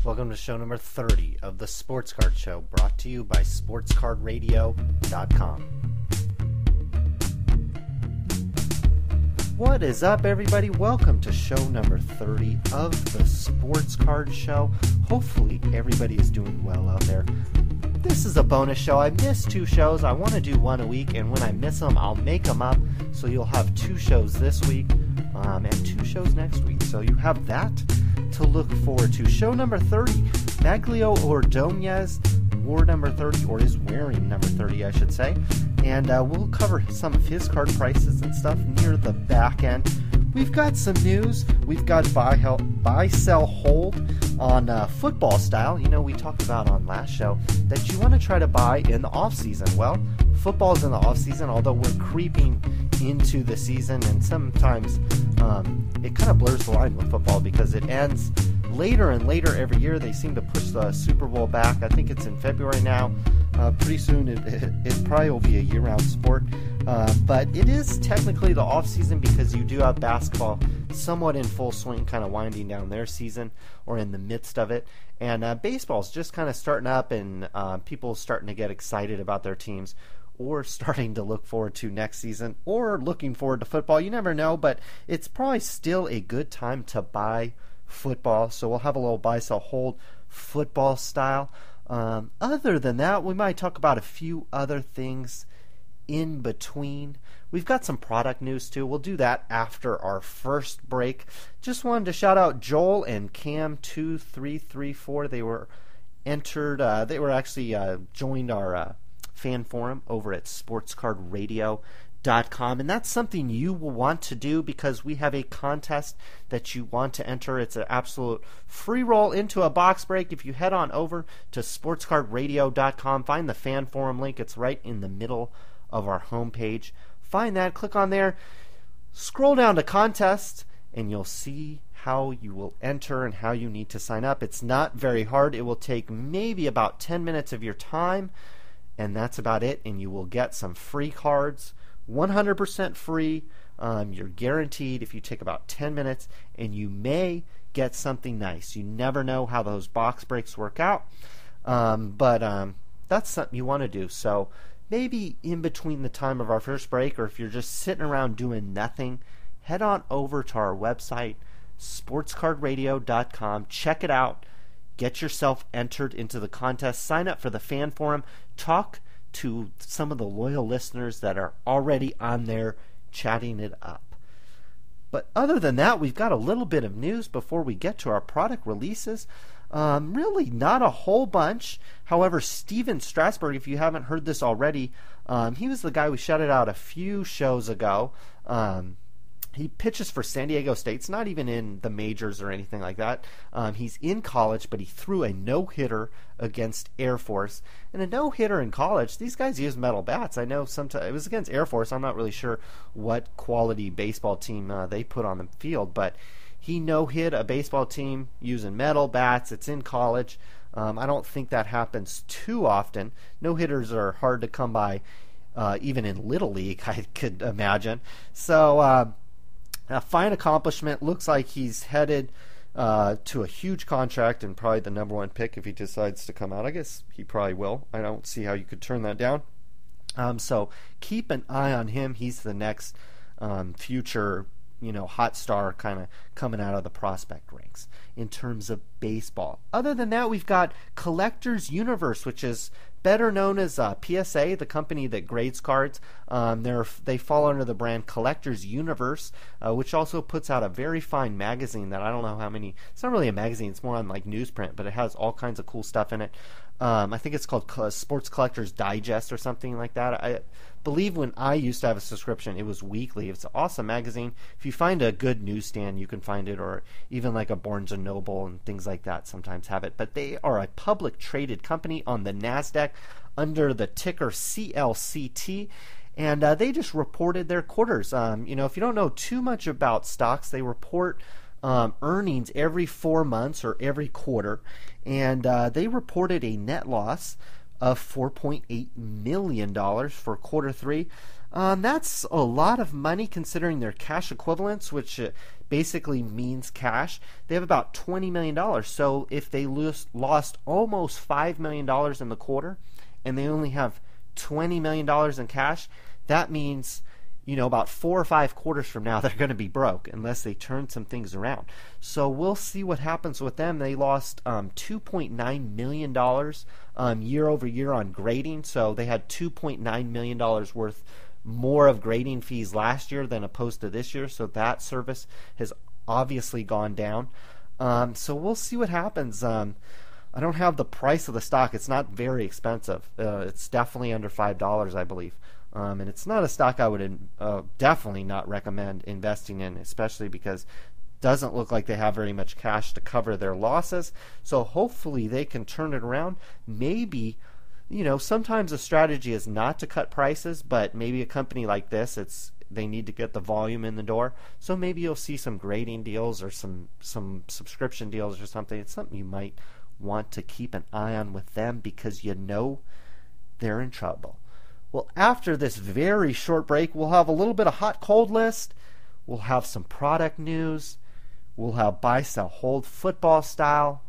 Welcome to show number 30 of the Sports Card Show, brought to you by SportsCardRadio.com. What is up, everybody? Welcome to show number 30 of the Sports Card Show. Hopefully, everybody is doing well out there. This is a bonus show. I missed 2 shows. I want to do one a week, and when I miss them, I'll make them up. So you'll have 2 shows this week and 2 shows next week. So you have that to look forward to. Show number 30, Magglio Ordonez wore number 30, or is wearing number 30, I should say. And we'll cover some of his card prices and stuff near the back end. We've got some news. We've got buy, sell, hold on football style. You know, we talked about on last show that you want to try to buy in the off season. Well, football's in the off season, although we're creeping into the season, and sometimes it kind of blurs the line with football because it ends later and later every year. They seem to push the Super Bowl back. I think it's in February now. Pretty soon it probably will be a year-round sport. But it is technically the off-season because you do have basketball somewhat in full swing, kind of winding down their season or in the midst of it. And baseball's just kind of starting up, and people starting to get excited about their teams, or starting to look forward to next season, or looking forward to football. You never know, but it's probably still a good time to buy football. So we'll have a little buy, sell, hold football style. Other than that, we might talk about a few other things in between. We've got some product news too. We'll do that after our first break. Just wanted to shout out Joel and Cam2334. They were entered. They were actually joined our fan forum over at SportsCardRadio.com, and that's something you will want to do because we have a contest that you want to enter. It's an absolute free roll into a box break. If you head on over to SportsCardRadio.com, find the fan forum link. It's right in the middle of our homepage. Find that, click on there, scroll down to contest, and you'll see how you will enter and how you need to sign up. It's not very hard. It will take maybe about 10 minutes of your time, and that's about it, and you will get some free cards, 100% free. You're guaranteed if you take about 10 minutes, and you may get something nice. You never know how those box breaks work out, but that's something you want to do. So maybe in between the time of our first break, or if you're just sitting around doing nothing, head on over to our website, SportsCardRadio.com. Check it out. Get yourself entered into the contest. Sign up for the fan forum. Talk to some of the loyal listeners that are already on there chatting it up. But other than that, we've got a little bit of news before we get to our product releases. Really not a whole bunch. However, Steven Strasburg, if you haven't heard this already, he was the guy we shouted out a few shows ago. He pitches for San Diego State. It's not even in the majors or anything like that. He's in college, but he threw a no-hitter against Air Force. And a no-hitter in college, these guys use metal bats. I know sometimes it was against Air Force. I'm not really sure what quality baseball team they put on the field, but he no-hit a baseball team using metal bats. It's in college. I don't think that happens too often. No-hitters are hard to come by, even in Little League, I could imagine. So a fine accomplishment. Looks like he's headed to a huge contract and probably the number 1 pick if he decides to come out. I guess he probably will. I don't see how you could turn that down. So keep an eye on him. He's the next future, hot star kind of coming out of the prospect ranks in terms of baseball. Other than that, we've got Collectors Universe, which is better known as PSA, the company that grades cards. They fall under the brand Collectors Universe, which also puts out a very fine magazine that I don't know how many. It's not really a magazine; it's more on like newsprint, but it has all kinds of cool stuff in it. I think it's called Sports Collectors Digest or something like that. I believe when I used to have a subscription, it was weekly. It's an awesome magazine. If you find a good newsstand, you can find it, or even like a Barnes & Noble and things like that sometimes have it. But they are a public traded company on the NASDAQ under the ticker CLCT. And they just reported their quarters. If you don't know too much about stocks, they report earnings every 4 months or every quarter. And they reported a net loss of $4.8 million for quarter 3. That's a lot of money considering their cash equivalents, which basically means cash. They have about $20 million. So if they lost almost $5 million in the quarter and they only have $20 million in cash, that means, about 4 or 5 quarters from now, they're going to be broke unless they turn some things around. So we'll see what happens with them. They lost $2.9 million year over year on grading. So they had $2.9 million worth more of grading fees last year than opposed to this year. So that service has obviously gone down. So we'll see what happens. I don't have the price of the stock. It's not very expensive. It's definitely under $5, I believe. And it's not a stock I would definitely not recommend investing in, especially because it doesn't look like they have very much cash to cover their losses. So hopefully they can turn it around. Maybe, sometimes a strategy is not to cut prices, but maybe a company like this, they need to get the volume in the door. So maybe you'll see some grading deals or some subscription deals or something. It's something you might want to keep an eye on with them because they're in trouble. Well, after this very short break, we'll have a little bit of hot cold list. We'll have some product news. We'll have buy, sell, hold football style.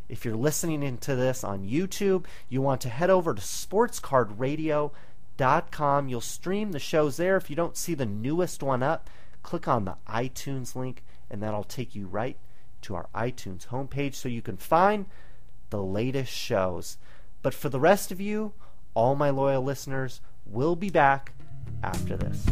If you're listening into this on YouTube, you want to head over to sportscardradio.com. You'll stream the shows there. If you don't see the newest one up, click on the iTunes link, and that'll take you right to our iTunes homepage so you can find the latest shows. But for the rest of you, all my loyal listeners, we'll be back after this.